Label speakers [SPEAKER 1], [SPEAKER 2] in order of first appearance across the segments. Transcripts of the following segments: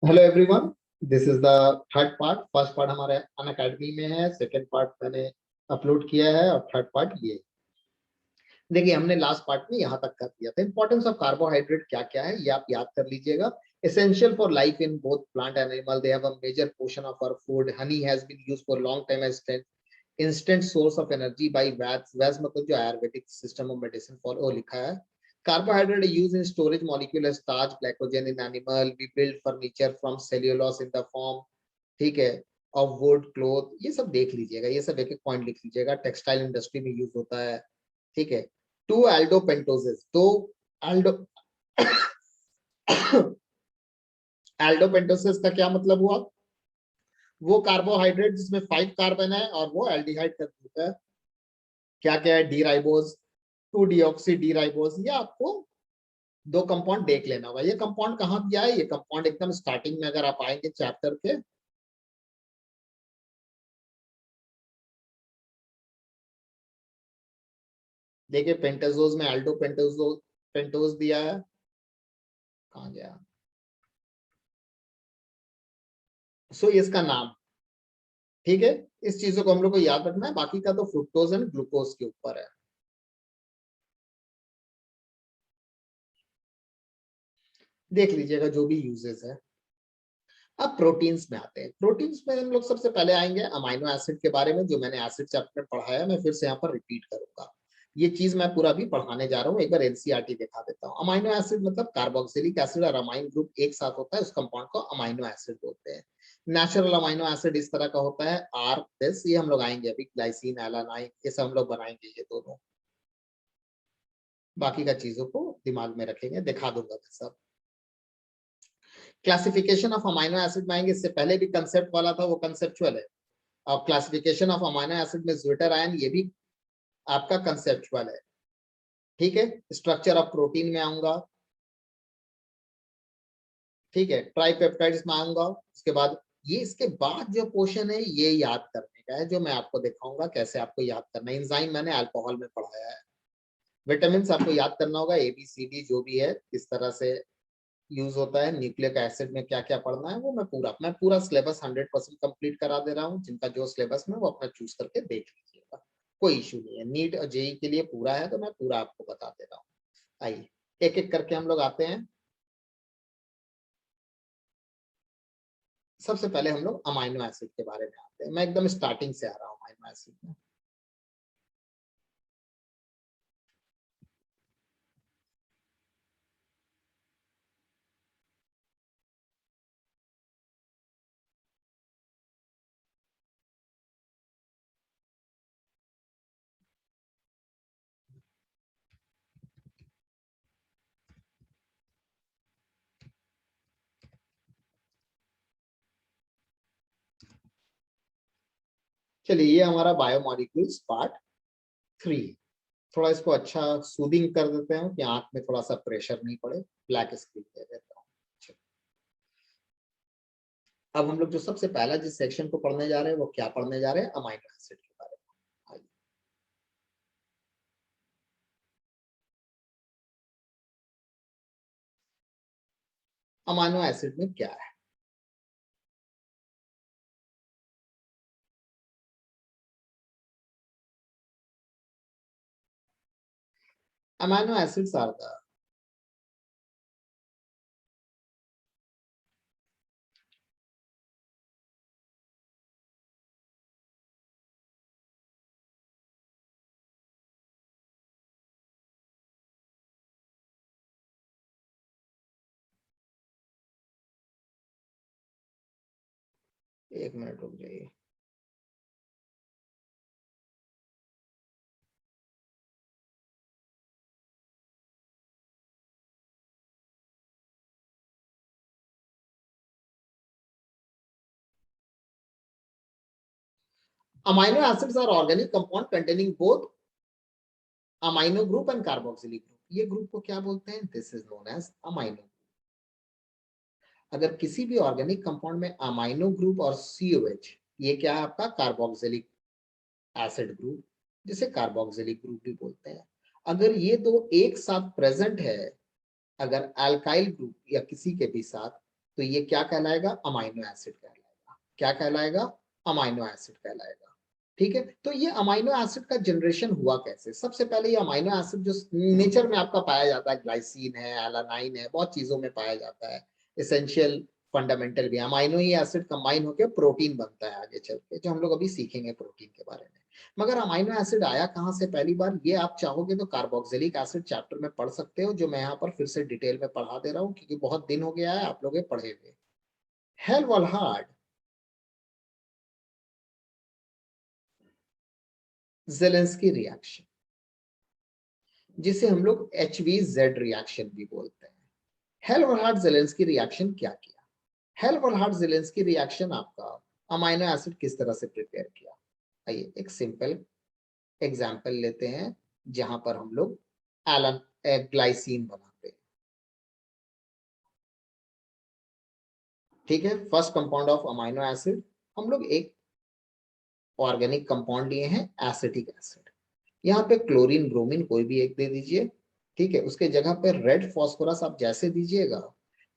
[SPEAKER 1] Hello everyone. This is the third part. First part हमारे Unacademy में है, second part मैंने अपलोड किया है और थर्ड पार्ट ये। देखिए, हमने लास्ट पार्ट में यहाँ तक कर दिया था। इंपॉर्टेंस ऑफ कार्बोहाइड्रेट क्या क्या है ये आप याद कर लीजिएगा। Essential for life in both plant and animal, they have a major portion of our food. Honey has been used for long time as instant source of energy by वैद्स। वैद्स मतलब जो Ayurvedic system of medicine for वो लिखा है। Carbohydrate used in storage molecule as starch, glycogen in animal. We build furniture from cellulose in the form, ठीक है, of wood, cloth। ये सब देख लीजिएगा, ये सब एक एक पॉइंट लिख लीजिएगा। टेक्सटाइल इंडस्ट्री में यूज होता है, ठीक है। टू एल्डोपेंटोजेस, तो एल्डो एल्डोपेंटोसिस का क्या मतलब हुआ? वो कार्बोहाइड्रेट जिसमें 5 कार्बन है और वो एल्डिहाइड कर देता है। क्या क्या है? D ribose, 2 deoxy D ribose. ये आपको दो कंपाउंड देख लेना होगा। ये कंपाउंड कहाँ दिया है? ये कंपाउंड एकदम स्टार्टिंग में अगर आप आएंगे चैप्टर के, देखिए पेंटाजोज में एल्डो पेंटोज दिया है। कहाँ गया? सो इसका नाम, ठीक है। इस चीजों को हम लोग को याद रखना है। बाकी का तो फ्रुक्टोज एंड ग्लूकोज के ऊपर है। देख लीजिएगा जो भी यूजेस है। अब प्रोटीन्स में आते हैं। प्रोटीन्स में हम लोग सबसे पहले आएंगे अमाइनो एसिड के बारे में, जो मैंने एसिड चैप्टर में पढ़ाया। मैं फिर से यहाँ पर रिपीट करूंगा। ये चीज मैं पूरा भी पढ़ाने जा रहा हूँ। एक बार एनसीईआरटी दिखा देता हूँ। अमाइनो एसिड मतलब कार्बोक्सिलिक एसिड और अमाइन ग्रुप एक साथ होता है, उस कंपाउंड को अमाइनो एसिड बोलते हैं। नेचुरल अमाइनो एसिड इस तरह का होता है, आर दिस। ये हम लोग आएंगे अभी, ग्लाइसिन, एलानाइन, ये सब हम लोग बनाएंगे ये दोनों। बाकी का चीजों को दिमाग में रखेंगे, दिखा दूंगा सब। क्लासिफिकेशन ऑफ अमाइनो एसिड में आएंगे। इससे पहले भी कंसेप्ट वाला था, वो कंसेप्चुअल है। अब क्लासिफिकेशन ऑफ अमाइनो एसिड में ज्विटर आयन, ये भी आपका कंसेप्चुअल है, ठीक है। स्ट्रक्चर ऑफ प्रोटीन में आऊंगा, ठीक है। ट्राइपेप्टाइड्स में आऊंगा। उसके बाद ये, इसके बाद जो पोर्शन है ये याद करने का है, जो मैं आपको दिखाऊंगा कैसे आपको याद करना है। एंजाइम मैंने अल्कोहल में पढ़ाया है। विटामिन आपको याद करना होगा, ABCD जो भी है किस तरह से यूज होता है। न्यूक्लिक एसिड में क्या क्या पढ़ना है वो मैं पूरा सिलेबस 100% कंप्लीट करा दे रहा हूँ। जिनका जो सिलेबस में वो अपना चूज करके देख लीजिएगा, कोई इशू नहीं है। नीट और जेई के लिए पूरा है, तो मैं पूरा आपको बता दे रहा हूँ। आइए एक एक करके हम लोग आते हैं। सबसे पहले हम लोग अमाइनो एसिड के बारे में आते हैं। मैं एकदम स्टार्टिंग से आ रहा हूँ अमाइनो एसिड में। चलिए, ये हमारा बायोमोलिक्यूल्स पार्ट 3। थोड़ा इसको अच्छा सूदिंग कर देते हैं कि आंख में थोड़ा सा प्रेशर नहीं पड़े। ब्लैक स्क्रीन दे देता हूँ। अब हम लोग जो सबसे पहला जिस सेक्शन को पढ़ने जा रहे हैं वो क्या पढ़ने जा रहे हैं? अमाइनो एसिड के बारे में। आइए। अमाइनो एसिड में क्या है? अमाइनो एसिड्स आर द, एक मिनट रुक जाइए। Amino acids are organic compound containing both amino group and carboxylic group. ये ग्रुप को क्या बोलते हैं? This is known as amino. अगर किसी भी ऑर्गेनिक कंपाउंड में अमाइनो ग्रुप और COH, ये क्या है आपका? कार्बोक्सिलिक एसिड ग्रुप, जिसे कार्बोक्सिलिक ग्रुप भी बोलते हैं। अगर ये दो एक साथ प्रेजेंट है, अगर अल्काइल ग्रुप या किसी के भी साथ, तो ये क्या कहलाएगा? अमाइनो एसिड कहलाएगा। क्या कहलाएगा? अमाइनो एसिड कहलाएगा। ठीक है, तो ये अमाइनो एसिड का जनरेशन हुआ कैसे? सबसे पहले ये अमाइनो एसिड जो नेचर में आपका पाया जाता है, ग्लाइसिन है, एलानाइन है, बहुत चीजों में पाया जाता है। एसेंशियल, फंडामेंटल भी। अमाइनो ही एसिड कंबाइन होकर प्रोटीन बनता है आगे चल के, जो हम लोग अभी सीखेंगे प्रोटीन के बारे में। मगर अमाइनो एसिड आया कहां से पहली बार? ये आप चाहोगे तो कार्बोक्सिलिक एसिड चैप्टर में पढ़ सकते हो, जो मैं यहाँ पर फिर से डिटेल में पढ़ा दे रहा हूँ, क्योंकि बहुत दिन हो गया है आप लोग ये पढ़े हुए। हेलवलहाड जेलेंस्की रिएक्शन, जिसे हम लोग HVZ रिएक्शन भी बोलते हैं। हेलवरहार्ड जेलेंस्की रिएक्शन क्या किया? हेलवरहार्ड जेलेंस्की रिएक्शन आपका अमाइनो एसिड किस तरह से प्रिपेयर किया? आइए एक सिंपल एग्जांपल लेते हैं, जहां पर हम लोग एलन ग्लाइसिन बनाते हैं। ठीक है, first compound of amino acid हम लोग एक ऑर्गेनिक कंपाउंड लिए हैं, एसिटिक एसिड। यहाँ पे क्लोरीन ब्रोमीन कोई भी एक दे दीजिए। ठीक है, उसके जगह पे रेड फास्फोरस आप जैसे दीजिएगा,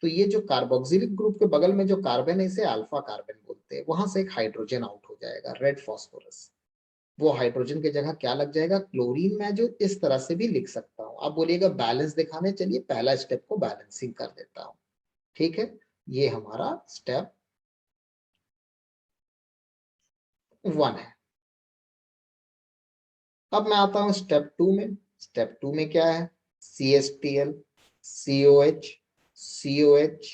[SPEAKER 1] तो ये जो कार्बोक्सिलिक ग्रुप के बगल में जो कार्बन है, इसे अल्फा कार्बन बोलते हैं, वहां से एक हाइड्रोजन आउट हो जाएगा, रेड फास्फोरस। वो हाइड्रोजन के जगह क्या लग जाएगा? क्लोरीन। मैं जो इस तरह से भी लिख सकता हूँ, आप बोलिएगा बैलेंस दिखाने, चलिए पहला स्टेप को बैलेंसिंग कर देता हूँ। ठीक है, ये हमारा स्टेप 1 है। अब मैं आता हूं स्टेप 2 में। स्टेप 2 में क्या है? CH2, COH, COH,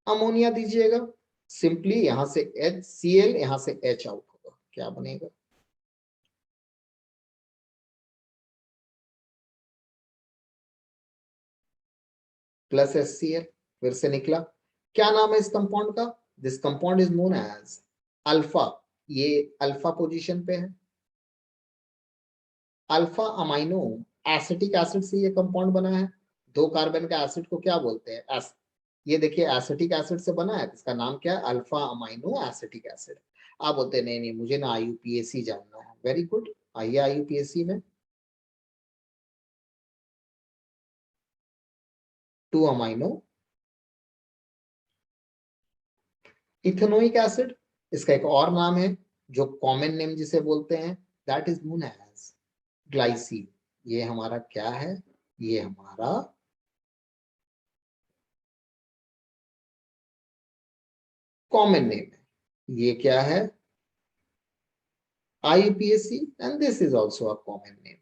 [SPEAKER 1] अमोनिया दीजिएगा। सिंपली यहां से HCl, यहां से H आउट होगा, क्या बनेगा? प्लस HCl, फिर से निकला। क्या नाम है इस कंपाउंड का? This compound is known as alpha. ये अल्फा पोजीशन पे है। अल्फा अमाइनो एसिटिक एसिड से ये कंपाउंड बना है। 2 कार्बन का एसिड को क्या बोलते हैं? ये देखिए एसिटिक एसिड से बना है, इसका नाम क्या है? Alpha amino acetic acid. आप बोलते हैं नहीं नहीं मुझे ना IUPAC जानना है। वेरी गुड, आइए IUPAC में। 2 अमाइनो इथेनोइक एसिड, इसका एक और नाम है जो कॉमन नेम जिसे बोलते हैं, that is known as glycine. ये हमारा क्या है? ये हमारा कॉमन नेम है। ये क्या है? IUPAC, and this is also a common name.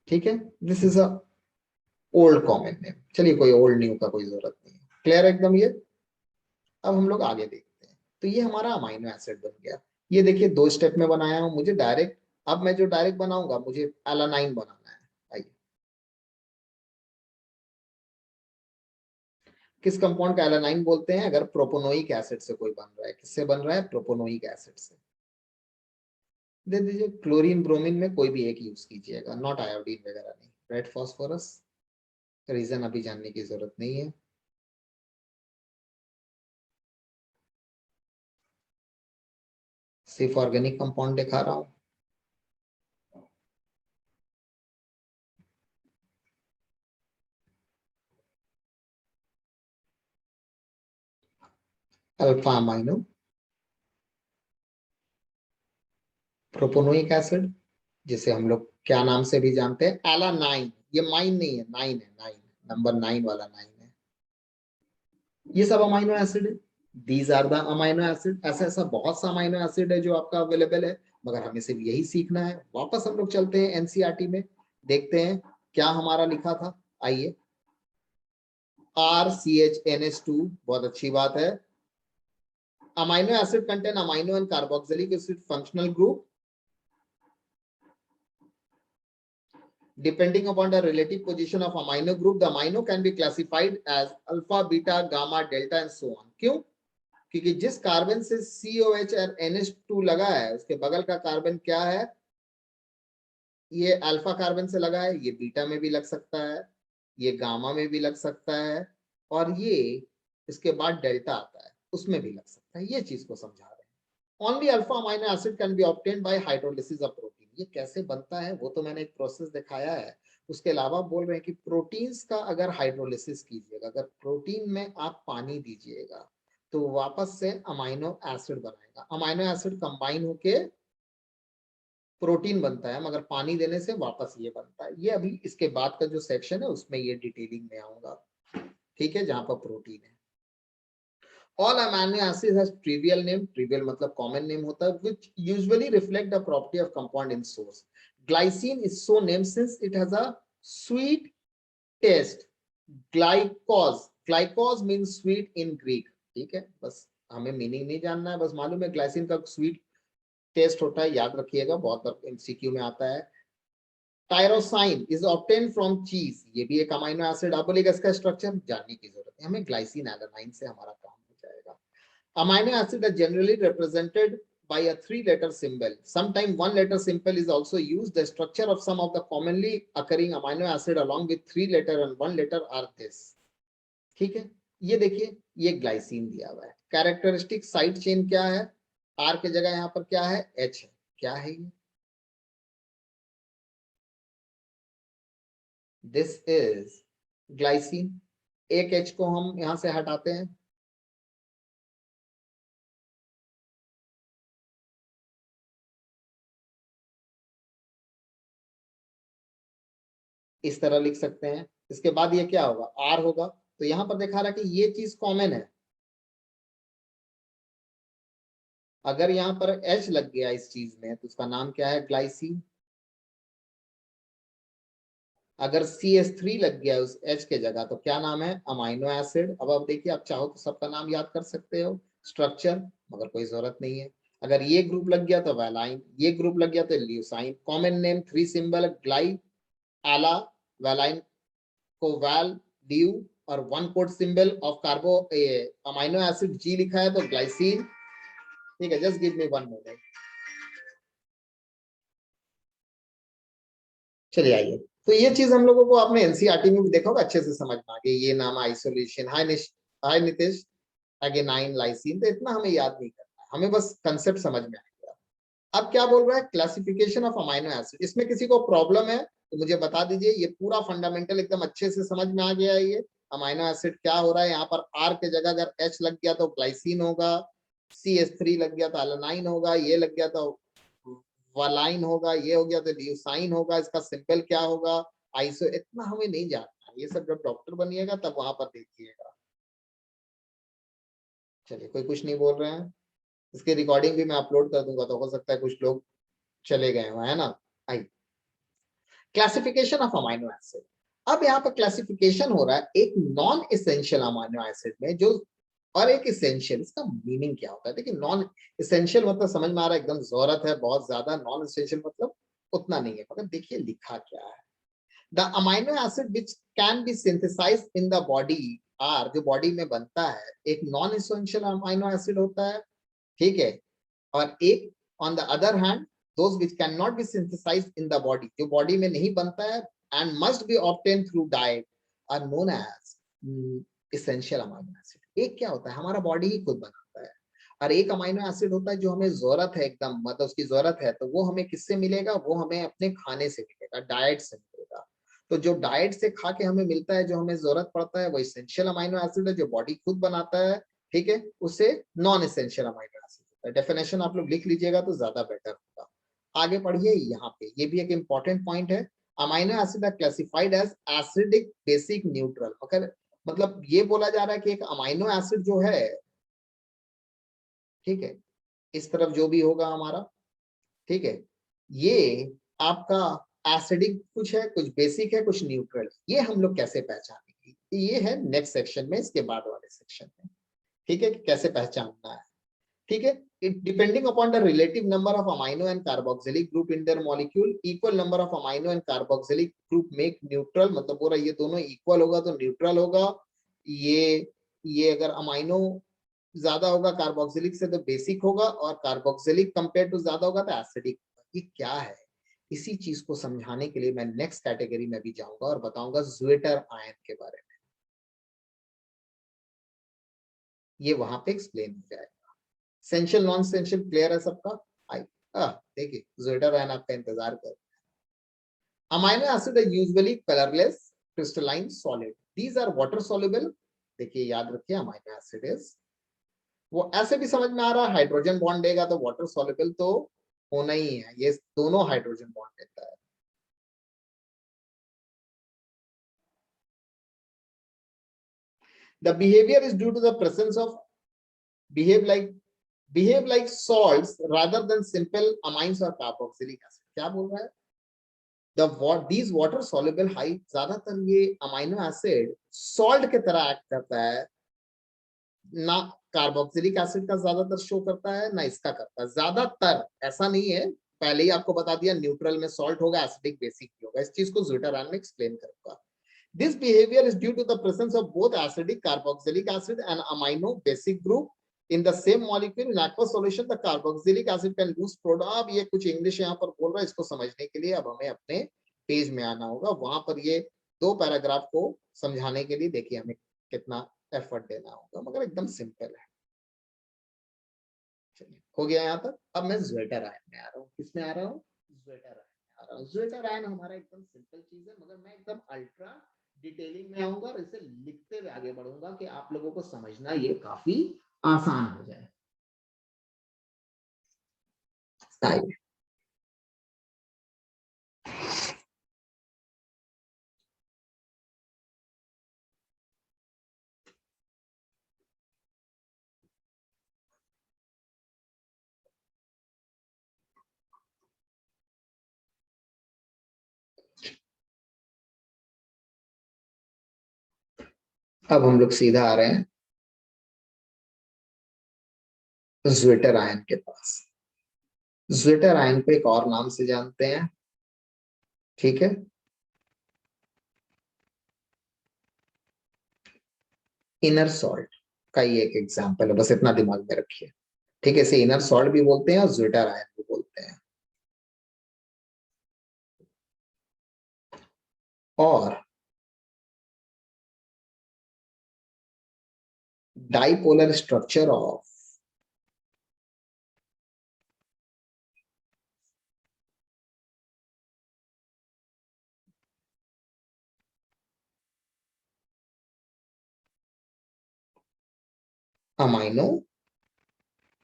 [SPEAKER 1] ठीक है, this is a old common name. चलिए कोई ओल्ड न्यू का कोई जरूरत नहीं है, क्लियर एकदम ये। अब हम लोग आगे देखते हैं। तो ये हमारा अमाइनो एसिड बन गया। ये देखिए 2 स्टेप में बनाया हूं, मुझे डायरेक्ट, अब मैं जो डायरेक्ट बनाऊंगा, मुझे एलानाइन बनाना है। आइए, किस कंपाउंड का एलानाइन बोलते हैं? अगर प्रोपोनोइक एसिड से कोई बन रहा है, किससे बन रहा है? प्रोपोनोइक एसिड से। दे दीजिए, क्लोरीन ब्रोमीन में कोई भी एक यूज कीजिएगा, नॉट आयोडीन वगैरह नहीं। रेड फास्फोरस, रीजन अभी जानने की जरूरत नहीं है। सिर्फ ऑर्गेनिक कंपाउंड दिखा रहा हूं। अल्फा अमाइनो प्रोपोनोइक एसिड, जिसे हम लोग क्या नाम से भी जानते हैं? एलानाइन। ये माइन नहीं है, 9 है, 9, नंबर 9 वाला 9 है। ये सब अमाइनो एसिड है। These are the amino acid. ऐसा ऐसा बहुत सा अमाइनो एसिड है जो आपका अवेलेबल है, मगर हमें सिर्फ यही सीखना है। वापस हम लोग चलते हैं NCERT में, देखते हैं क्या हमारा लिखा था। आइए, RCHNH2, बहुत अच्छी बात है। Amino acid contain amino and carboxylic acid functional group depending upon the relative position of amino group. The amino can be classified as alpha, beta, gamma, delta and so on. क्यों? क्योंकि जिस carbon से COH और NH2 लगा है, उसके बगल का कार्बन क्या है? ये अल्फा कार्बन से लगा है, ये बीटा में भी लग सकता है, ये गामा में भी लग सकता है, और ये इसके बाद डेल्टा आता है, उसमें भी लग सकता है। ये चीज को समझा रहे हैं। Only alpha amino acid can be obtained by hydrolysis of protein. ये कैसे बनता है वो तो मैंने एक प्रोसेस दिखाया है। उसके अलावा बोल रहे हैं कि प्रोटीन्स का अगर हाइड्रोलिसिस कीजिएगा, अगर प्रोटीन में आप पानी दीजिएगा तो वापस से अमाइनो एसिड बनाएगा, अमाइनो एसिड कंबाइन होके प्रोटीन बनता है, मगर पानी देने से वापस ये बनता है। ये अभी इसके बाद का जो सेक्शन है उसमें ये डिटेलिंग में आऊंगा, ठीक है, जहां पर प्रोटीन है। All amino acids has trivial name. Trivial मतलब common name होता है, which usually reflect the property of compound in source. Glycine is so named since it has a sweet taste. Glycose, glycose means sweet in Greek. ठीक है, बस हमें meaning नहीं जानना है, बस मालूम है ग्लाइसिन का स्वीट टेस्ट होता है, याद रखिएगा, बहुत बार एमसीक्यू में आता है। टायरोसाइन इज ऑब्टेन फ्रॉम चीज, ये भी एक अमाइनो एसिड। आप बोलेगा इसका स्ट्रक्चर जानने की जरूरत है, हमें ग्लाइसिन एलानाइन से हमारा काम हो जाएगा। Amino acids are generally represented by a three-letter symbol. Sometimes one-letter symbol is also used. The structure of some of the commonly occurring amino acid along with three-letter and one letter are this. ठीक है, ये देखिए, ये glycine दिया हुआ है। Characteristic side chain क्या है? R के जगह यहाँ पर क्या है? H है। क्या है ये? This is glycine. एक H को हम यहाँ से हटाते हैं, इस तरह लिख सकते हैं। इसके बाद ये क्या होगा? R होगा। तो यहाँ पर दिखा रहा है कि ये चीज कॉमन है। अगर यहाँ पर H लग गया इस चीज में तो उसका नाम क्या है? ग्लाइसिन। अगर CH3 लग गया उस H के जगह तो क्या नाम है? Amino acid. अब आप देखिए, आप चाहो तो सबका नाम याद कर सकते हो, स्ट्रक्चर, मगर कोई जरूरत नहीं है। अगर ये ग्रुप लग गया तो वैलाइन, ये ग्रुप लग गया तो leucine. Common name three symbol gly, ala, valine को वैल, ड्यू, और one code symbol of carbo amino acid G लिखा है तो ग्लाइसिन। ठीक है, just give me one minute. चलिए आइए, तो ये चीज हम लोगों को आपने एनसीईआरटी में भी देखा होगा, अच्छे से समझ में आ गई। ये नाम आइसोलेशन। हाय नितेश। अगेनाइन लाइसिन, तो इतना हमें याद नहीं करना है, हमें बस कंसेप्ट समझ में आ गया। अब क्या बोल रहा है? Classification of amino acid. इसमें किसी को प्रॉब्लम है तो मुझे बता दीजिए। ये पूरा फंडामेंटल एकदम अच्छे से समझ में आ गया है। ये अमाइनो एसिड क्या हो रहा है, यहाँ पर आर के जगह अगर एच लग गया तो ग्लाइसिन होगा, CH3 लग गया तो एलानाइन होगा, ये लग गया तो वालाइन होगा, ये हो गया तो ल्यूसाइन होगा। इसका सिंबल क्या होगा? आइसो। इतना हमें नहीं जानना, ये सब जब डॉक्टर बनिएगा तब वहां पर देखिएगा। चलिए, कोई कुछ नहीं बोल रहे हैं। इसकी रिकॉर्डिंग भी मैं अपलोड कर दूंगा तो हो सकता है कुछ लोग चले गए हो, है ना। आई, क्लासिफिकेशन ऑफ अमाइनो एसिड। अब यहाँ पर क्लासिफिकेशन हो रहा है एक नॉन इसेंशियल अमाइनो एसिड में जो, और एक इसेंशियल। इसका मीनिंग क्या होता है? देखिए, नॉन इसेंशियल मतलब समझ में आ रहा है, एकदम जरूरत है बहुत ज्यादा। नॉन इसेंशियल मतलब उतना नहीं है, मगर देखिए लिखा क्या है। The amino acid which can be synthesized in the body are, जो बॉडी में बनता है, एक नॉन इसेंशियल अमाइनो एसिड होता है, ठीक है। और एक on the other hand those which can not be synthesized in the body, जो बॉडी में नहीं बनता है and must be obtain through diet, are known as essential amino acid. एक क्या होता है, हमारा बॉडी ही खुद बनाता है, और एक अमाइनो एसिड होता है जो हमें जरूरत है, एकदम मतलब उसकी जरूरत है, तो वो हमें किससे मिलेगा? वो हमें अपने खाने से मिलेगा, डाइट से मिलेगा। तो जो डाइट से खा के हमें मिलता है, जो हमें जरूरत पड़ता है, वो इसेंशियल अमाइनो एसिड है जो बॉडी खुद बनाता है, ठीक है। उसे नॉन इसेंशियल अमाइनो एसिड होता है। डेफिनेशन आप लोग लिख लीजिएगा तो ज्यादा बेटर होगा। आगे पढ़िए, यहाँ पे ये भी एक इंपॉर्टेंट पॉइंट है। Amino acid are classified as acidic, basic, neutral. अगर मतलब ये बोला जा रहा है कि एक अमाइनो एसिड जो है, ठीक है, इस तरफ जो भी होगा हमारा, ठीक है, ये आपका एसिडिक कुछ है, कुछ बेसिक है, कुछ न्यूट्रल। ये हम लोग कैसे पहचानेंगे? ये है नेक्स्ट सेक्शन में, इसके बाद वाले सेक्शन में, ठीक है, कि कैसे पहचानना है। ठीक है, it depending upon the relative number of amino and carboxylic group in their molecule, equal number of amino and carboxylic group make neutral। मतलब पूरा ये दोनों इक्वल होगा तो न्यूट्रल होगा। ये अगर अमाइनो ज्यादा होगा कार्बोक्सिलिक से तो बेसिक होगा, और कार्बोक्सिलिक कंपेयर टू ज्यादा होगा तो एसिडिक। ये क्या है, इसी चीज को समझाने के लिए मैं नेक्स्ट कैटेगरी में भी जाऊंगा और बताऊंगा ज्वेटर आयन के बारे में। ये वहां पे एक्सप्लेन हो जाएगा। एसेंशियल नॉन एसेंशियल क्लियर है सबका? आई, देखिए ज्वेटर आयन आपका इंतजार कर। Amino acid are usually colourless crystalline solid, these are water soluble. देखिए याद रखिए अमाइनो एसिड इज, वो ऐसे भी समझ में आ रहा है, हाइड्रोजन बॉन्ड देगा तो वाटर सॉल्युबल तो होना ही है, ये दोनों हाइड्रोजन बॉन्ड देता है। The behavior is due to the presence of behave like behave like salts rather than simple amines or carboxylic acid। क्या बोल रहा है? These water soluble high, ज्यादातर ये अमाइनो एसिड सॉल्ट के तरह एक्ट करता है, ना कार्बोक्सिलिक एसिड का ज्यादातर शो करता है ना इसका करता है, ज्यादातर ऐसा नहीं है। पहले ही आपको बता दिया न्यूट्रल में सॉल्ट होगा, एसिडिक बेसिक भी होगा, इस चीज को ज्यूटरान में एक्सप्लेन करूंगा। This behavior is due to the presence of both acidic carboxylic acid and amino basic group in the same molecule in aqueous solution। The carboxylic acid can lose product। अब ये कुछ इंग्लिश यहाँ पर बोल रहा है, इसको समझने के लिए अब हमें अपने पेज में आना होगा, वहां पर ये दो पैराग्राफ को समझाने के लिए देखिए हमें कितना एफर्ट देना होगा, मगर एकदम सिंपल है। चलिए हो गया यहाँ तक। अब मैं ज्वेटर आयन में आ रहा हूँ, किसमें आ रहा हूँ? ज्वेटर आयन आ रहा हूँ। ज्वेटर आयन हमारा एकदम सिंपल चीज है, मगर मैं एकदम अल्ट्रा डिटेलिंग में आऊंगा और इसे लिखते हुए आगे बढ़ूंगा कि आप लोगों को समझना ये काफी आसान हो जाए। अब हम लोग सीधा आ रहे हैं ज्वेटर आयन के पास। ज्वेटर आयन को एक और नाम से जानते हैं, ठीक है, इनर सॉल्ट का ये एक एग्जांपल है, बस इतना दिमाग में रखिए, ठीक है। इसे इनर सॉल्ट भी बोलते हैं और ज्वेटर आयन भी बोलते हैं। और dipolar structure of amino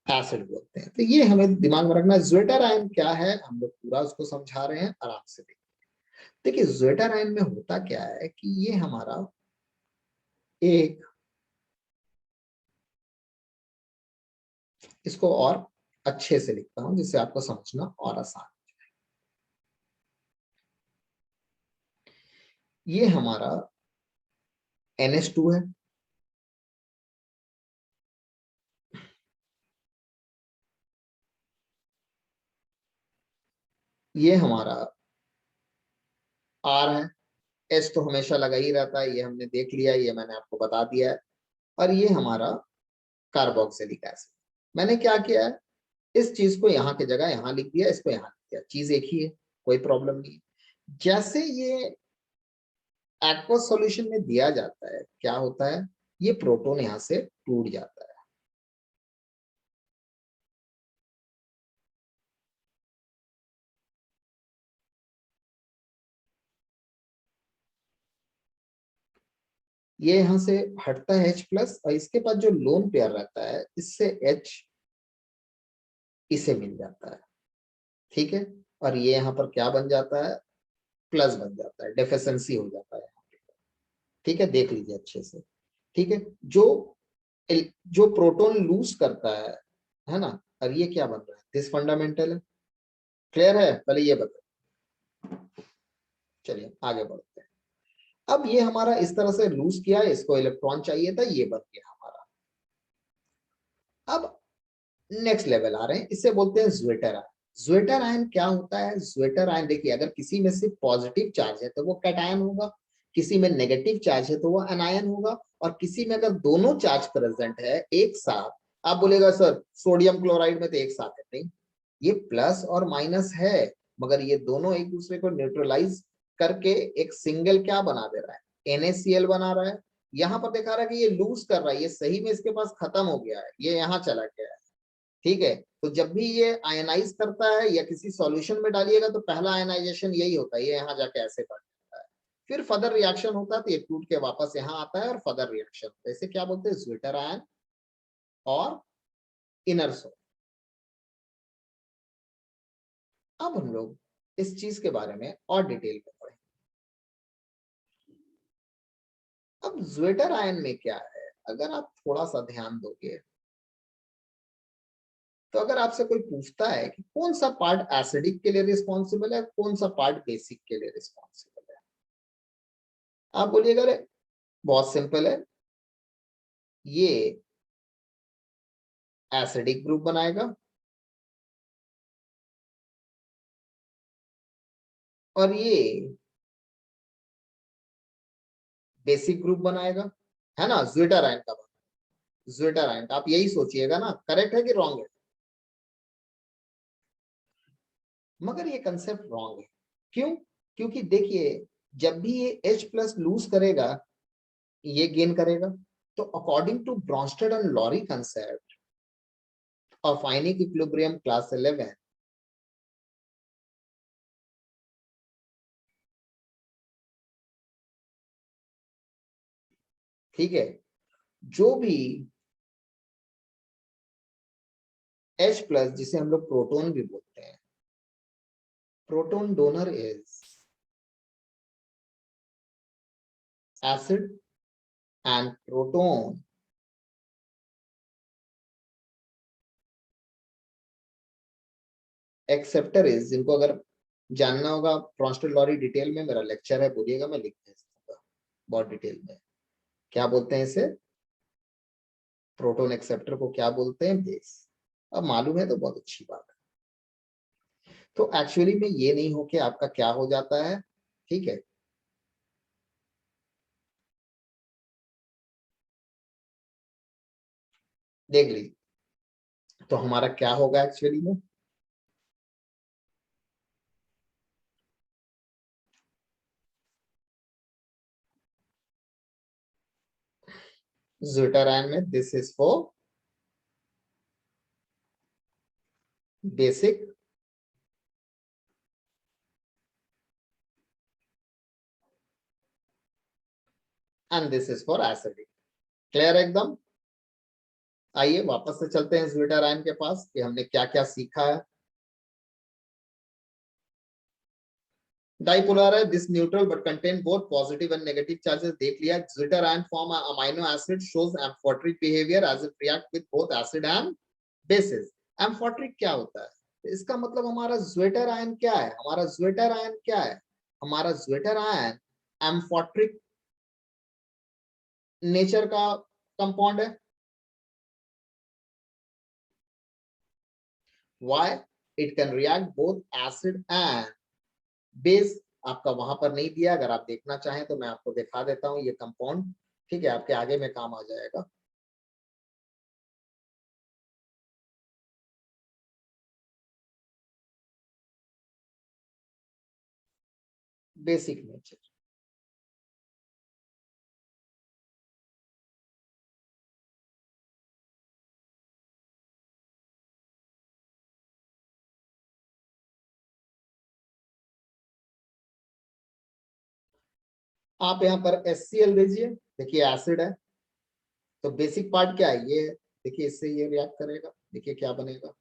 [SPEAKER 1] acid बोलते हैं। तो ये हमें दिमाग में रखना। ज्वेटर आयन क्या है हम लोग पूरा उसको समझा रहे हैं, आराम से देखिए। ज्वेटर आयन में होता क्या है कि ये हमारा एक, इसको और अच्छे से लिखता हूं जिससे आपको समझना और आसान। ये हमारा NH2 है, ये हमारा R है, H तो हमेशा लगा ही रहता है, ये हमने देख लिया, ये मैंने आपको बता दिया है। और ये हमारा कार्बोक्सिलिक एसिड। मैंने क्या किया है, इस चीज को यहाँ की जगह यहाँ लिख दिया, इसको यहाँ लिख दिया, चीज एक ही है, कोई प्रॉब्लम नहीं। जैसे ये एक्वस सॉल्यूशन में दिया जाता है, क्या होता है, ये प्रोटॉन यहाँ से टूट जाता है। ये यहाँ से हटता है H+ और इसके पास जो लोन पेयर रहता है इससे H इसे मिल जाता है, ठीक है। और ये यहाँ पर क्या बन जाता है, प्लस बन जाता है, डेफिशिएंसी हो जाता है यहाँ पे, ठीक है। देख लीजिए अच्छे से, ठीक है। जो जो प्रोटॉन लूज करता है ना, और ये क्या बन रहा है, दिस फंडामेंटल है। क्लियर है? पहले ये बताओ, चलिए आगे बढ़ते हैं। अब ये हमारा इस तरह से लूज किया है, इसको इलेक्ट्रॉन चाहिए था, ये बन गया हमारा। अब नेक्स्ट लेवल आ रहे हैं, इसे बोलते हैं ज्वेटर आयन। ज्वेटर आयन क्या होता है? ज्वेटर आयन देखिए, अगर किसी में से पॉजिटिव चार्ज है तो वो कैटायन होगा, किसी में नेगेटिव चार्ज है तो वो एनायन होगा, और किसी में अगर दोनों चार्ज प्रेजेंट है एक साथ, आप बोलेगा सर सोडियम क्लोराइड में तो एक साथ है, नहीं, ये प्लस और माइनस है, मगर ये दोनों एक दूसरे को न्यूट्रलाइज करके एक सिंगल क्या बना दे रहा है, NaCl बना रहा है। यहाँ पर दिखा रहा है कि ये लूज कर रहा है, ये सही में इसके पास खत्म हो गया है, ये यहाँ चला गया है, ठीक है। तो जब भी ये आयनाइज करता है या किसी सॉल्यूशन में डालिएगा तो पहला आयनाइजेशन यही होता है, ये यहाँ जाके ऐसे बढ़ जाता है, फिर फर्दर रिएक्शन होता है तो ये टूट के वापस यहाँ आता है और फर्दर रिएक्शन होता है। इसे क्या बोलते हैं? ज्विटर आयन और इनर सोल। अब हम लोग इस चीज के बारे में और डिटेल में पढ़ें। अब ज्वेटर आयन में क्या है, अगर आप थोड़ा सा ध्यान दोगे तो अगर आपसे कोई पूछता है कि कौन सा पार्ट एसिडिक के लिए रिस्पॉन्सिबल है, कौन सा पार्ट बेसिक के लिए रिस्पॉन्सिबल है, आप बोलिएगा अरे बहुत सिंपल है, ये एसिडिक ग्रुप बनाएगा और ये बेसिक ग्रुप बनाएगा, है ना। ज्विटर आयन का बना, ज्विटर आयन का आप यही सोचिएगा ना, करेक्ट है कि रॉन्ग है? मगर ये कंसेप्ट रॉन्ग है। क्यों? क्योंकि देखिए, जब भी ये H प्लस लूज करेगा ये गेन करेगा। तो according to Bronsted and Lowry concept of ionic equilibrium class 11, ठीक है, जो भी H प्लस, जिसे हम लोग प्रोटॉन भी बोलते हैं, proton donor is acid and proton acceptor is, जिनको अगर जानना होगा ब्रॉन्स्टेड लॉरी डिटेल में मेरा लेक्चर है, बोलिएगा मैं लिख भेज दूंगा बहुत डिटेल में। क्या बोलते हैं इसे? प्रोटॉन एक्सेप्टर को क्या बोलते हैं? बेस। अब मालूम है तो बहुत अच्छी बात है। तो एक्चुअली में ये नहीं हो के आपका क्या हो जाता है, ठीक है, देख लीजिए। तो हमारा क्या होगा एक्चुअली में, ज्विटर आयन में this is for basic and this is for acidic. Clear एकदम? आइए वापस से चलते हैं ज्विटर आयन के पास कि हमने क्या क्या सीखा है। डाइपोलर है, this neutral but contain both positive and negative charges. देख लिया, zwitter ion form amino acid shows amphoteric behaviour as it react with both acid and bases. Amphoteric क्या होता है? तो इसका मतलब हमारा ज्विटर आयन क्या है, हमारा ज्विटर आयन क्या है, हमारा ज्विटर आयन एम्फोट्रिक नेचर का कंपाउंड है। Why? It can react both acid and base. आपका वहां पर नहीं दिया, अगर आप देखना चाहें तो मैं आपको दिखा देता हूं ये कंपाउंड, ठीक है, आपके आगे में काम आ जाएगा। Basic nature. आप यहाँ पर HCl दीजिए, देखिए एसिड है, तो बेसिक पार्ट क्या है, ये है। देखिए इससे ये रिएक्ट करेगा, देखिए क्या बनेगा।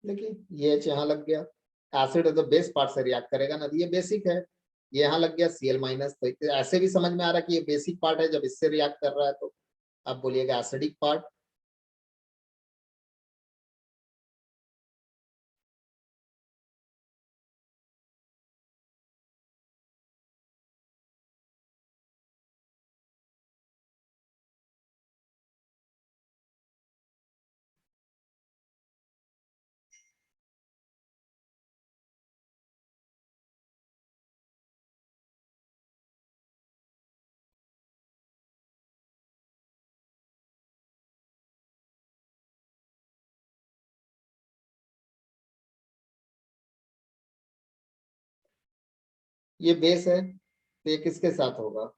[SPEAKER 1] देखिए ये H यहाँ लग गया, एसिड है तो बेस पार्ट से रिएक्ट करेगा ना, ये बेसिक है। ये यहाँ लग गया Cl-, तो ऐसे भी समझ में आ रहा है कि ये बेसिक पार्ट है, जब इससे रिएक्ट कर रहा है तो आप बोलिएगा एसिडिक पार्ट। ये बेस है, तो ये किसके साथ होगा?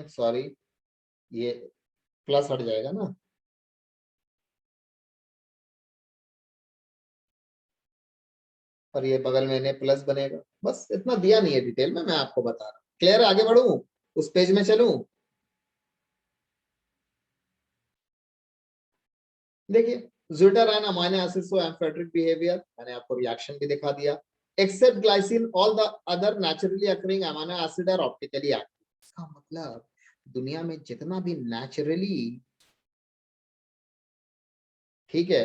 [SPEAKER 1] सॉरी, ये प्लस हट जाएगा ना, और ये बगल में ने प्लस बनेगा। बस इतना दिया नहीं है डिटेल में, मैं आपको बता रहा हूँ। क्लियर है? आगे बढ़ूं, उस पेज में चलूं? देखिए, ज्यूटर एंड अमाइनो एसिड्स को एम्फेटिक बिहेवियर, मैंने आपको रिएक्शन भी दिखा दिया। Except glycine all the other naturally occurring amino acid are optically active. इसका मतलब दुनिया में जितना भी नेचुरली, ठीक है,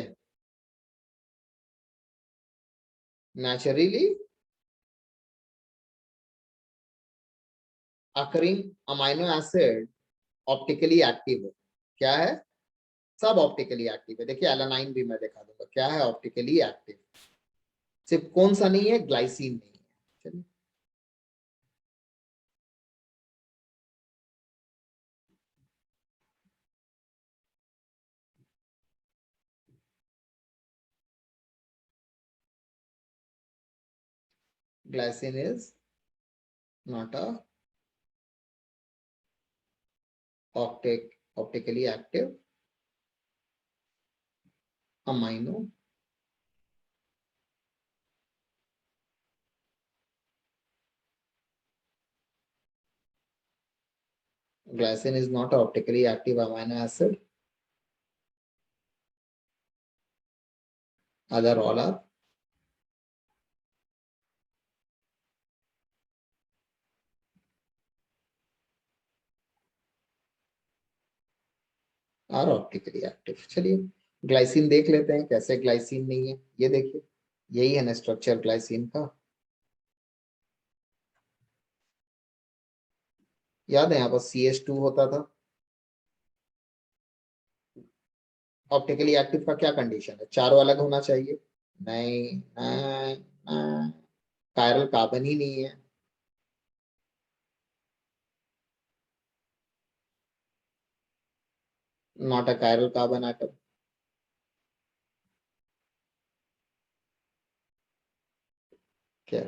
[SPEAKER 1] naturally occurring amino acid optically active है। क्या है? सब ऑप्टिकली एक्टिव है। देखिए एलानाइन भी मैं दिखा दूंगा क्या है ऑप्टिकली एक्टिव। सिर्फ कौन सा नहीं है? ग्लाइसिन नहीं है। चलिए, glycine is not a optically active amino glycine is not a optically active amino acid, other all are optically active. चलिए ग्लाइसिन देख लेते हैं कैसे ग्लाइसिन नहीं है। ये देखिए, यही है ना स्ट्रक्चर ग्लाइसिन का। याद है यहाँ पर CH2 होता था। ऑप्टिकली एक्टिव का क्या कंडीशन है? चारों अलग होना चाहिए। नहीं नहीं नहीं, कायरल कार्बन ही नहीं है। Not a chiral carbon atom. क्या?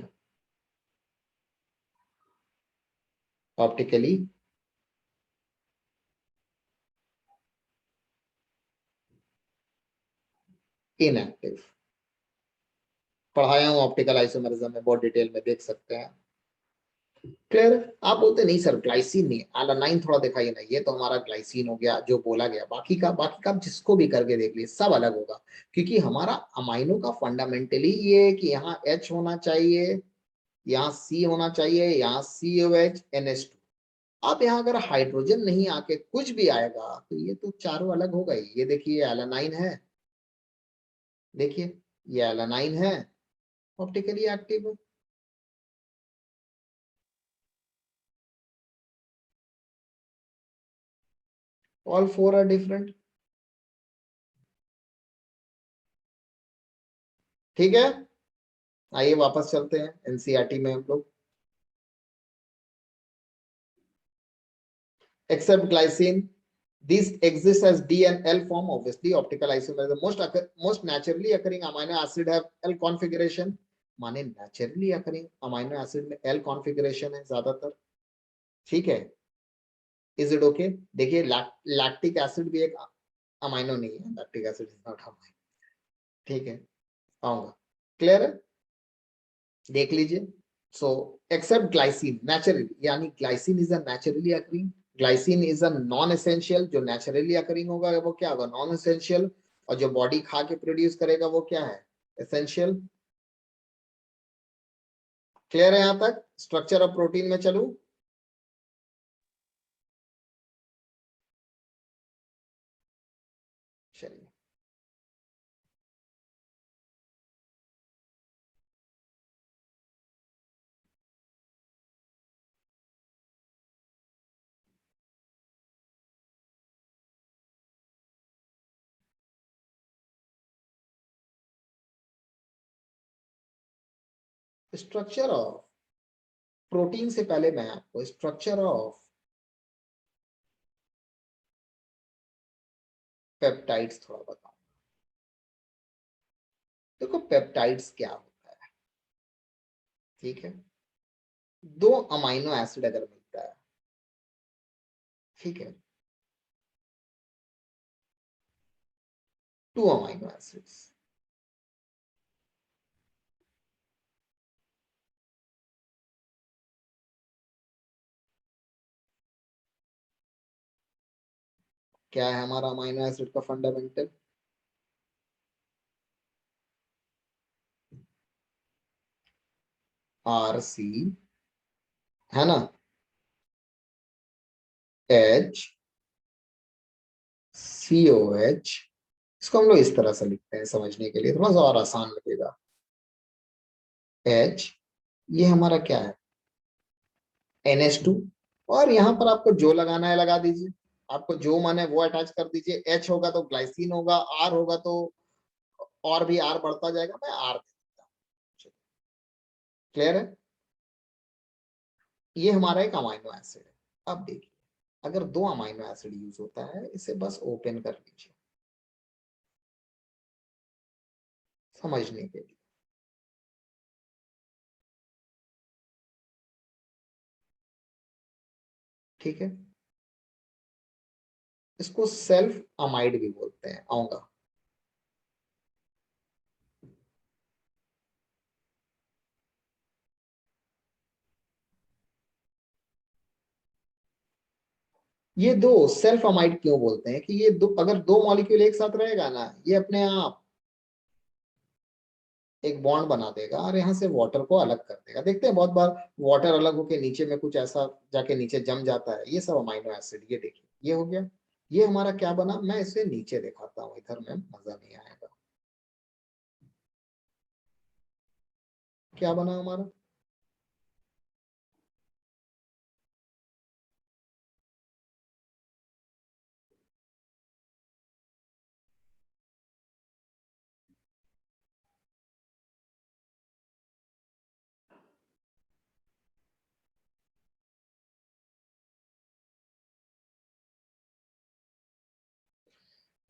[SPEAKER 1] Optically inactive. पढ़ाया हूँ ऑप्टिकल आइसोमरिज्म में, बहुत डिटेल में देख सकते हैं। क्लियर? आप बोलते नहीं सर ग्लाइसिन नहीं, एलानाइन थोड़ा दिखाइए ना। ये तो हमारा ग्लाइसिन हो गया जो बोला गया, बाकी का आप जिसको भी करके देख लीजिए सब अलग होगा। क्योंकि हमारा अमाइनो का फंडामेंटली ये है कि यहाँ H होना चाहिए, यहाँ C होना चाहिए, यहाँ COH NH2। अब यहाँ अगर हाइड्रोजन नहीं आके कुछ भी आएगा तो ये तो चारों अलग हो गए। ये देखिए एलानाइन है, देखिए ये एलानाइन है, ऑप्टिकली एक्टिव है। All four are different. ठीक है, आइए वापस चलते हैं एनसीईआरटी में हम लोग। Except glycine, these exist as D and L form. Obviously, optical isomer, the most naturally occurring amino acid have L configuration. माने naturally occurring amino acid में L configuration है ज्यादातर। ठीक है, इज इट ओके? देखिए लैक्टिक एसिड भी एक amino नहीं है, lactic acid is not amino. ठीक है, आऊंगा। क्लियर है? देख लीजिए। सो एक्सेप्ट ग्लाइसिन नेचुरली, यानी glycine is a naturally occurring, glycine is a non essential. जो नेचुरली अकरिंग होगा वो क्या होगा? Non essential. और जो बॉडी खा के प्रोड्यूस करेगा वो क्या है? एसेंशियल। क्लियर है यहां तक? स्ट्रक्चर ऑफ प्रोटीन में चलू। चलिए, स्ट्रक्चर ऑफ, प्रोटीन से पहले मैं आपको स्ट्रक्चर ऑफ पेप्टाइड्स थोड़ा बताऊं। देखो पेप्टाइड्स क्या होता है, ठीक है, दो अमाइनो एसिड अगर मिलता है, ठीक है, टू अमाइनो एसिड्स, क्या है हमारा अमाइनो एसिड का फंडामेंटल, आर सी, है ना, एच, सी ओ एच, इसको हम लोग इस तरह से लिखते हैं समझने के लिए थोड़ा सा और आसान लगेगा। एच, ये हमारा क्या है, NH2, और यहाँ पर आपको जो लगाना है लगा दीजिए, आपको जो मन है वो अटैच कर दीजिए। H होगा तो ग्लाइसिन होगा, R होगा तो और भी R बढ़ता जाएगा, मैं R दे देता हूँ। क्लियर है, ये हमारा एक अमाइनो एसिड है। अब देखिए अगर दो अमाइनो एसिड यूज होता है, इसे बस ओपन कर लीजिए समझने के लिए। ठीक है, इसको सेल्फ अमाइड भी बोलते हैं, आऊंगा। ये दो सेल्फ अमाइड क्यों बोलते हैं कि ये दो, अगर दो मॉलिक्यूल एक साथ रहेगा ना, ये अपने आप एक बॉन्ड बना देगा और यहाँ से वाटर को अलग कर देगा। देखते हैं बहुत बार वाटर अलग होके नीचे में कुछ ऐसा जाके नीचे जम जाता है, ये सब अमाइनो एसिड। ये देखिए ये हो गया, ये हमारा क्या बना, मैं इसे नीचे दिखाता हूँ, इधर में मजा नहीं आएगा। क्या बना हमारा,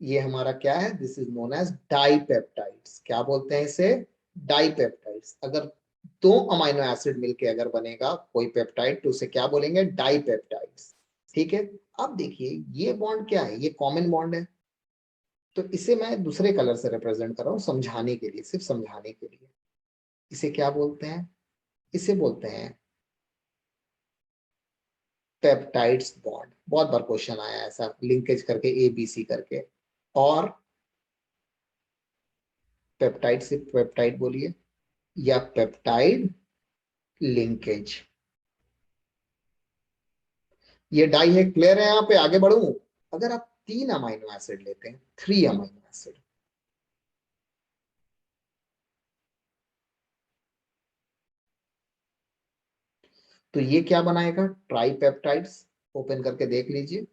[SPEAKER 1] ये हमारा क्या है, this is known as dipeptides. क्या बोलते हैं इसे, डाइपेप्टाइड्स। अगर दो अमाइनो एसिड मिलके अगर बनेगा कोई पेप्टाइड तो उसे क्या बोलेंगे, डाइपेप्टाइड्स। ठीक है, अब देखिए ये बॉन्ड क्या है, ये कॉमन बॉन्ड है, तो इसे मैं दूसरे कलर से रिप्रेजेंट कर रहा हूँ समझाने के लिए, सिर्फ समझाने के लिए। इसे क्या बोलते हैं, इसे बोलते हैं पेप्टाइड्स बॉन्ड। बहुत बार क्वेश्चन आया है ऐसा लिंकेज करके, ABC करके। और पेप्टाइड से पेप्टाइड बोलिए, या पेप्टाइड लिंकेज। ये डाई है, क्लियर है, यहाँ पे आगे बढ़ू। अगर आप तीन अमाइनो एसिड लेते हैं, थ्री अमाइनो एसिड, तो ये क्या बनाएगा, ट्राइपेप्टाइड्स। ओपन करके देख लीजिए,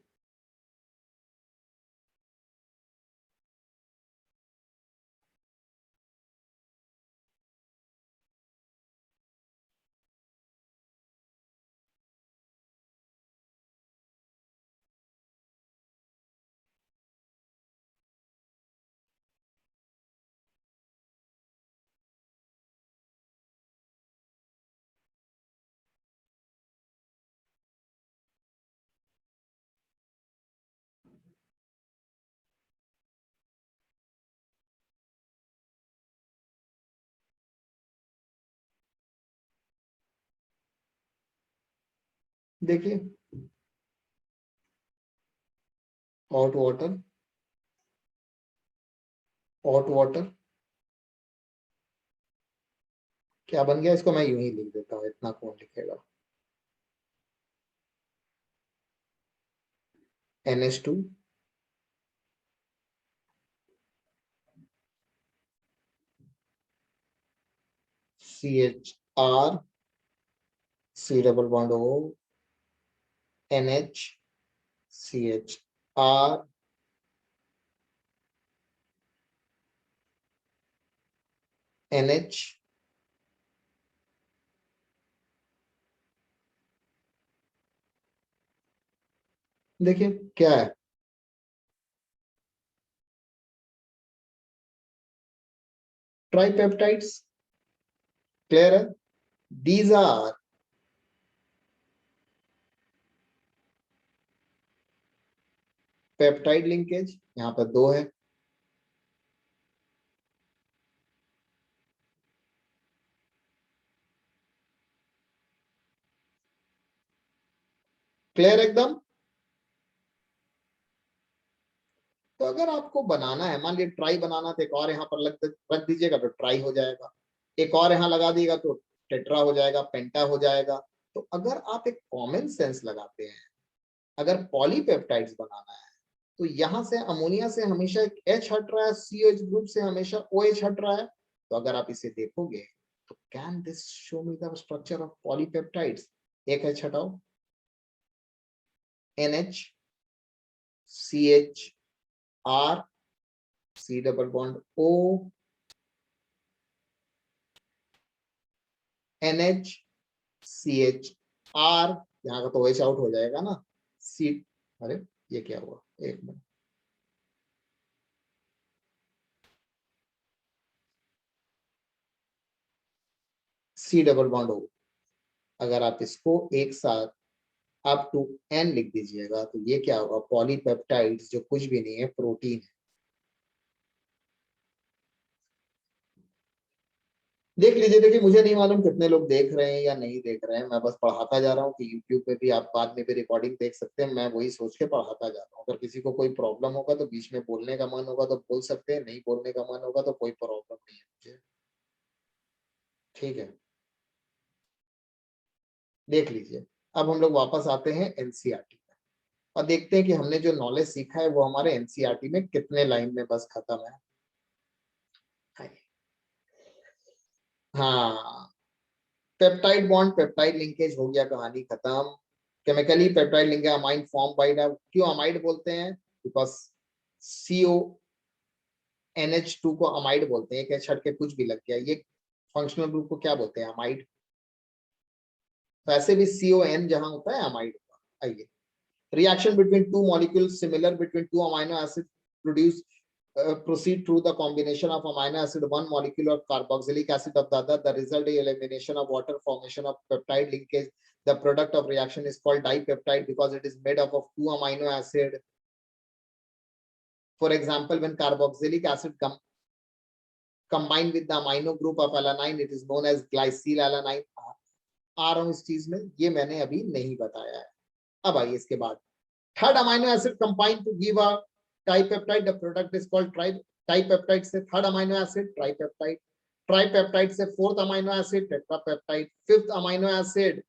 [SPEAKER 1] देखिए हॉट वाटर, हॉट वाटर क्या बन गया, इसको मैं यूं ही लिख देता हूँ, इतना कौन लिखेगा, NH2, CHR, C double bond O, NH, CHR, NH, देखिए क्या है, ट्राइपेप्टाइड्स, क्लियर है, दीज आर पेप्टाइड लिंकेज, यहां पर दो है, क्लियर एकदम। तो अगर आपको बनाना है, मान लीजिए ट्राई बनाना तो एक और यहाँ पर रख दीजिएगा तो ट्राई हो जाएगा, एक और यहाँ लगा दिएगा तो टेट्रा हो जाएगा, पेंटा हो जाएगा। तो अगर आप एक कॉमन सेंस लगाते हैं, अगर पॉलीपेप्टाइड्स बनाना है तो यहां से अमोनिया से हमेशा एक H हट रहा है, CH ग्रुप से हमेशा OH हट रहा है। तो अगर आप इसे देखोगे तो can this show me the structure of polypeptides, एक H हटाओ, NH CH R C double bond O NH CH R, यहाँ का तो OH आउट हो जाएगा ना, C, अरे ये क्या हुआ, एक minute, C double bond O। अगर आप इसको एक साथ अप टू N लिख दीजिएगा तो ये क्या होगा, पॉलीपेप्टाइड्स जो कुछ भी नहीं है, प्रोटीन है। देख लीजिए, देखिए मुझे नहीं मालूम कितने लोग देख रहे हैं या नहीं देख रहे हैं, मैं बस पढ़ाता जा रहा हूँ कि यूट्यूब पे भी आप बाद में भी रिकॉर्डिंग देख सकते हैं, मैं वही सोच के पढ़ाता जा रहा हूँ। अगर किसी को कोई प्रॉब्लम होगा तो बीच में बोलने का मन होगा तो बोल सकते हैं, नहीं बोलने का मन होगा तो कोई प्रॉब्लम नहीं है मुझे, ठीक है। देख लीजिए, अब हम लोग वापस आते हैं एनसीईआरटी में और देखते हैं कि हमने जो नॉलेज सीखा है वो हमारे एनसीईआरटी में कितने लाइन में बस खत्म है। हाँ, पेप्टाइड बॉन्ड पेप्टाइड लिंकेज हो गया, कहानी खत्म। Chemically peptide linkage amine form by the, क्यों अमाइड बोलते हैं, बिकॉज सीओ NH2 को अमाइड बोलते हैं, एक एच हट के कुछ भी लग गया, ये फंक्शनल ग्रुप को क्या बोलते हैं, अमाइड। वैसे भी CON जहां होता है अमाइड होगा। आइए, reaction between two molecules similar between two amino acids produce proceed through the combination of amino acid one molecule of carboxylic acid of the other, the result is elimination of water, formation of peptide linkage. The product of reaction is called dipeptide because it is made up of two amino acid. For example, when carboxylic acid combined with the amino group of alanine, it is known as glycyl alanine। आ रहा हूं इस चीज में, ये मैंने अभी नहीं बताया है। अब आइए इसके बाद, third amino acid combined to give a dipeptide, the product is called tripeptide से third amino acid tripeptide, tripeptide से fourth amino acid tetrapeptide, fifth amino acid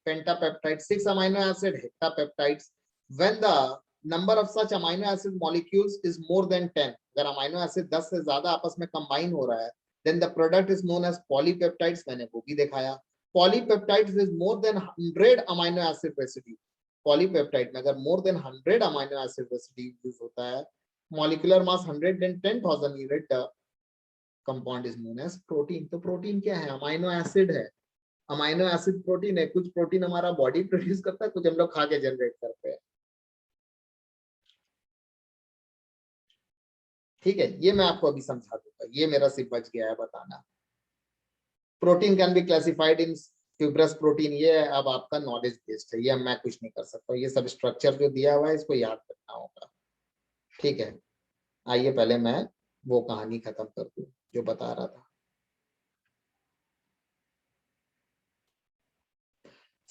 [SPEAKER 1] pentapeptide, sixth amino acid heptapeptides। When the number of such amino acid molecules is more than 10, अगर amino acid 10 से ज्यादा आपस में combine हो रहा है, then the product is known as polypeptides, मैंने वो भी दिखाया। Polypeptides is more than 100 amino acid residue, polypeptide में अगर more than 100 amino acid residue use होता है, molecular mass 110,000 unit, compound is known as protein. तो प्रोटीन क्या है, अमाइनो एसिड है, अमाइनो एसिड प्रोटीन है। कुछ प्रोटीन हमारा बॉडी प्रोड्यूस करता है, कुछ हम लोग खा के जनरेट करते हैं, ठीक है। ये मैं आपको अभी समझा दूंगा, ये मेरा सिर्फ बच गया है बताना। Protein can be classified in fibrous protein, ये अब आपका नॉलेज बेस्ड है, ये मैं कुछ नहीं कर सकता, ये सब स्ट्रक्चर जो दिया हुआ है इसको याद रखना होगा, ठीक है। आइए पहले मैं वो कहानी खत्म कर दूं जो बता रहा था।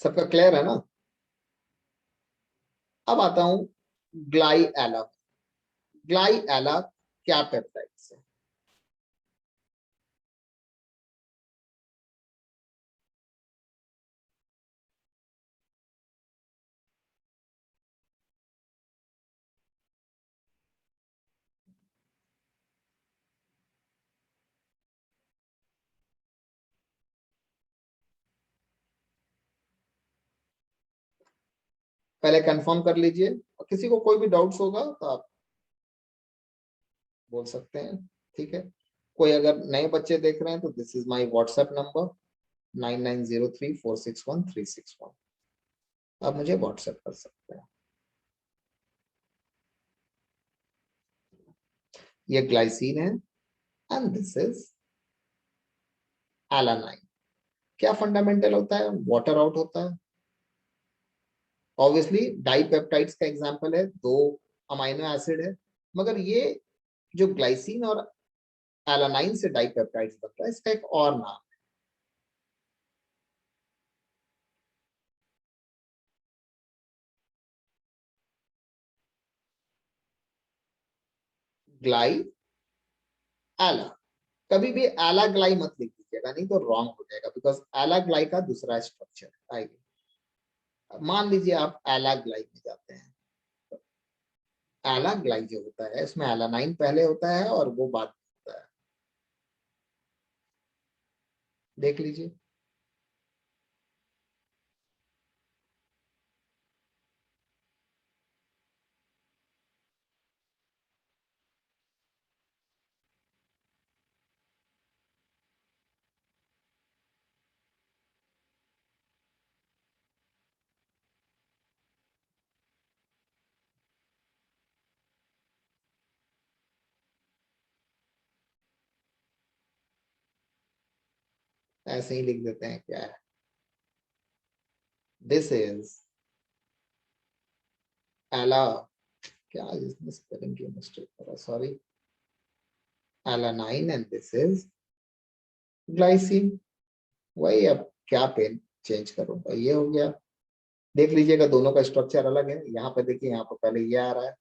[SPEAKER 1] सबका क्लियर है ना। अब आता हूं ग्लाई एला, ग्लाई एला क्या पेप्टाइड्स है। पहले कंफर्म कर लीजिए, और किसी को कोई भी डाउट्स होगा तो आप बोल सकते हैं, ठीक है। कोई अगर नए बच्चे देख रहे हैं तो this is my WhatsApp number 9903461361, आप मुझे व्हाट्सएप कर सकते हैं। ये ग्लाइसिन है एंड दिस इज एलानाइन। क्या फंडामेंटल होता है? वाटर आउट होता है। ऑब्वियसली डाइपेप्टाइड्स का एग्जांपल है, दो अमाइनो एसिड है, मगर ये जो ग्लाइसिन और एलानाइन से डाइपेप्टाइड्स बनता है, इसका एक और नाम ग्लाई एला। कभी भी एला ग्लाई मत लिख दीजिएगा, नहीं तो रॉन्ग हो जाएगा, बिकॉज एला ग्लाई का दूसरा स्ट्रक्चर आएगा। मान लीजिए आप एला ग्लाई में जाते हैं, एला ग्लाई जो होता है इसमें एलानाइन पहले होता है और वो बाद में होता है। देख लीजिए। ऐसे ही लिख देते हैं, क्या है, दिस इज एला, क्या इसमें स्पेलिंग की मिस्टेक करा, sorry, alanine and this is glycine. वही, अब क्या पेन चेंज करूंगा, ये हो गया। देख लीजिएगा दोनों का स्ट्रक्चर अलग है। यहाँ पे देखिए, यहाँ पे पहले ये आ रहा है,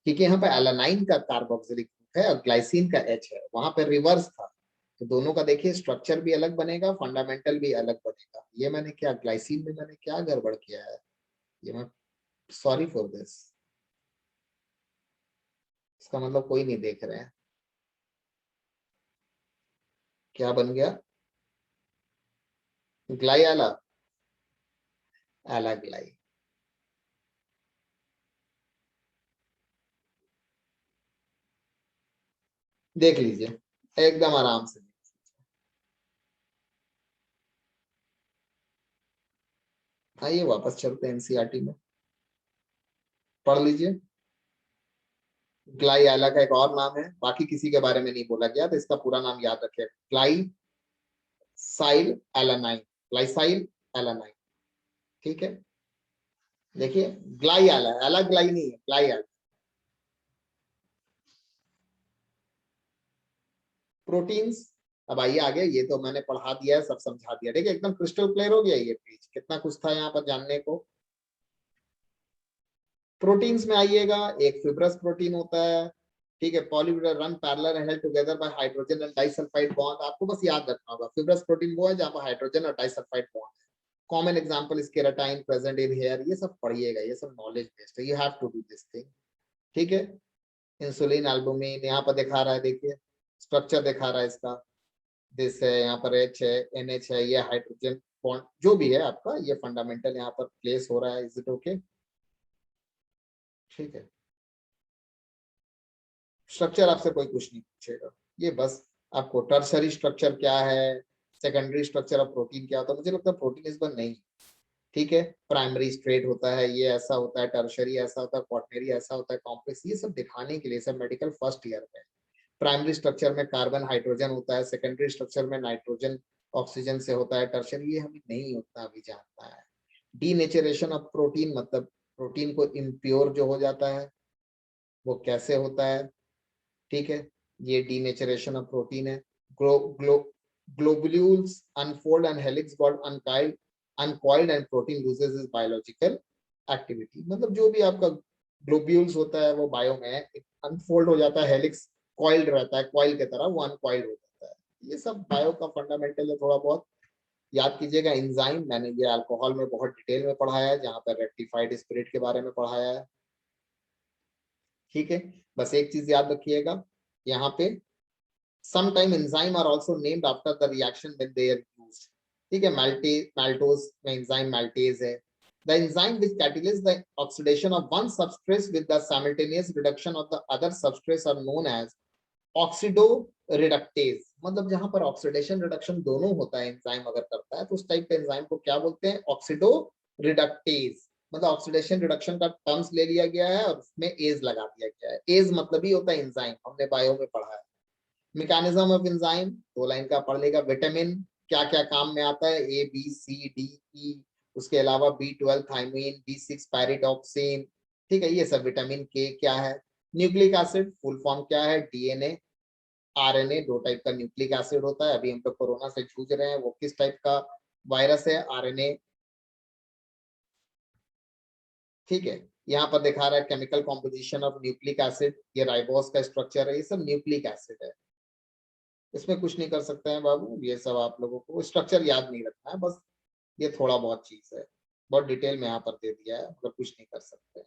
[SPEAKER 1] क्योंकि यहाँ पे एलानाइन का कार्बोक्सिलिक ग्रुप है और ग्लाइसिन का एच है, वहां पे रिवर्स था। तो दोनों का देखिए स्ट्रक्चर भी अलग बनेगा, फंडामेंटल भी अलग बनेगा। ये मैंने क्या, ग्लाइसिन में मैंने क्या गड़बड़ किया है, ये मैं सॉरी फॉर दिस। इसका मतलब कोई नहीं देख रहे हैं, क्या बन गया, ग्लाई आला, आला ग्लाई। देख लीजिए एकदम आराम से। आइए वापस चलते हैं एनसीईआरटी में, पढ़ लीजिए। ग्लाई आला का एक और नाम है, बाकी किसी के बारे में नहीं बोला गया, तो इसका पूरा नाम याद रखिए, ग्लाई साइल एलानाइन, ग्लाइसाइल एलानाइन। ठीक है, देखिए ग्लाई आला, अलग ग्लाई नहीं है, ग्लाई आला। प्रोटीन्स, अब आइए आगे, ये तो मैंने पढ़ा दिया है, सब समझा दिया, देखिए एकदम क्रिस्टल क्लियर हो गया। ये पेज कितना कुछ था यहाँ पर जानने को। प्रोटीन्स में आइएगा, एक फिब्रस प्रोटीन होता है, ठीक है, polymer run parallel and held together by hydrogen and disulphide bond. आपको बस याद रखना होगा, फिब्रस प्रोटीन वो है जहां पर हाइड्रोजन और डाइसल्फाइड बॉन्ड है। Common example is keratin present in hair, ये सब पढ़िएगा, ये सब नॉलेज बेस्ड है, you have to do this thing. ठीक है, इंसुलिन एल्बुमिन यहाँ पर दिखा रहा है, देखिए स्ट्रक्चर दिखा रहा है इसका, दिस है, यहाँ पर एच है, एनएच है, ये हाइड्रोजन बॉन्ड जो भी है आपका, ये फंडामेंटल यहाँ पर प्लेस हो रहा है। Is it okay? ठीक है, स्ट्रक्चर आपसे कोई कुछ नहीं पूछेगा, ये बस आपको टर्सरी स्ट्रक्चर क्या है, सेकेंडरी स्ट्रक्चर ऑफ प्रोटीन क्या होता है, मुझे लगता है प्रोटीन इस बार नहीं। ठीक है, प्राइमरी स्ट्रेट होता है, ये ऐसा होता है, टर्शरी ऐसा होता है, क्वाटरनरी ऐसा होता है, कॉम्प्लेक्स, ये सब दिखाने के लिए, सब मेडिकल फर्स्ट ईयर में। प्राइमरी स्ट्रक्चर में कार्बन हाइड्रोजन होता है, सेकेंडरी स्ट्रक्चर में नाइट्रोजन ऑक्सीजन से होता है, टर्शरी ये हमें नहीं उतना अभी जानना है। डीनेचरेशन ऑफ प्रोटीन, मतलब प्रोटीन को इम्प्योर जो हो जाता है वो कैसे होता है। ठीक है, ये डीनेचरेशन ऑफ प्रोटीन है। Glo glo globules unfold and helix got uncoiled uncoiled and protein loses is biological activity. मतलब जो भी आपका ग्लोब्यूल्स होता है वो बायो में अनफोल्ड हो जाता है, हेलिक्स कॉइल्ड रहता है, कॉइल की तरह वो अनकॉइल्ड हो जाता है। ये सब बायो का फंडामेंटल है, थोड़ा बहुत याद कीजिएगा। एंजाइम मैंने ये अल्कोहल में बहुत डिटेल में पढ़ाया है, जहां पर रेक्टिफाइड स्पिरिट के बारे में पढ़ाया है। ठीक है, बस एक चीज याद रखिएगा यहाँ पे, sometime enzyme are also named after the reaction when they are used। ठीक है, maltose में enzyme maltase है। The enzyme which catalyzes the oxidation of one substrate with the simultaneous reduction of the other substrates are known as oxidoreductase। मतलब जहां पर oxidation reduction दोनों होता है, एंजाइम अगर करता है तो उस टाइप के एंजाइम को क्या बोलते हैं, ऑक्सीडोरिडक्टेज। मतलब ऑक्सीडेशन रिडक्शन का टर्म्स ले लिया गया है और उसमें एज लगा दिया गया है। एज मतलब ही होता है एंजाइम, हमने बायो में पढ़ा है। मैकेनिज्म ऑफ एंजाइम 2 लाइन का पढ़ लेगा। विटामिन क्या क्या काम में आता है, A B C D E, उसके अलावा B12 थायमिन, B6 पैरिडॉक्सिन, ठीक है, ये सब। विटामिन के क्या है, न्यूक्लिक एसिड फुल फॉर्म क्या है, डीएनए आरएनए, 2 टाइप का न्यूक्लिक एसिड होता है। अभी हम लोग कोरोना से जूझ रहे हैं, वो किस टाइप का वायरस है, आरएनए, ठीक है। यहाँ पर दिखा रहा है chemical composition of nucleic acid, ये राइबोस का स्ट्रक्चर है, ये सब न्यूक्लिक एसिड है। इसमें कुछ नहीं कर सकते हैं बाबू, ये सब आप लोगों को स्ट्रक्चर याद नहीं रखना है बस, ये थोड़ा बहुत चीज है, बहुत डिटेल में यहाँ पर दे दिया है, मतलब कुछ नहीं कर सकते।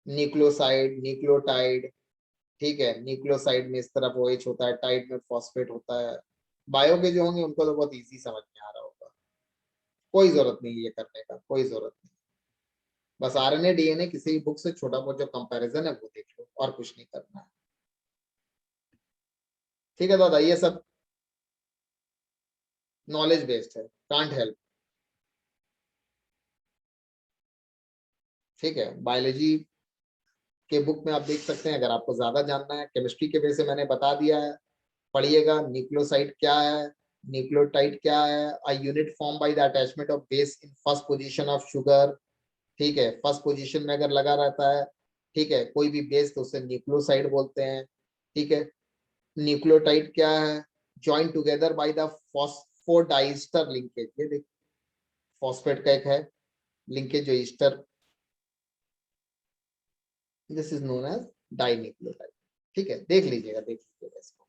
[SPEAKER 1] न्यूक्लियोसाइड, न्यूक्लियोटाइड, ठीक है, न्यूक्लियोसाइड में इस तरफ OH होता है, टाइड में फॉस्फेट होता है। बायो के जो होंगे उनको तो बहुत इजी समझ में आ रहा होगा, कोई जरूरत नहीं ये करने का, कोई जरूरत नहीं। बस आरएनए डीएनए किसी भी बुक से छोटा बहुत जो कंपैरिजन है वो देख लो, और कुछ नहीं करना है। ठीक है दादा, ये सब नॉलेज बेस्ड है, कांट हेल्प। ठीक है, बायोलॉजी के बुक में आप देख सकते हैं, अगर आपको ज्यादा जानना है। केमिस्ट्री के बेस से मैंने बता दिया है, पढ़िएगा। न्यूक्लियोसाइड क्या है, न्यूक्लियोटाइड क्या है, a unit form by the attachment of base in first position of sugar, ठीक है, फर्स्ट पोजीशन में अगर लगा रहता है, ठीक है, कोई भी बेस, तो उसे न्यूक्लियोसाइड बोलते हैं। ठीक है, न्यूक्लियोटाइड क्या है, join together by the phosphodiester linkage, ये देखिए फॉस्फेट का एक है लिंकेज जो ester, this is known as dinucleotide. ठीक है, देख लीजिएगा इसको।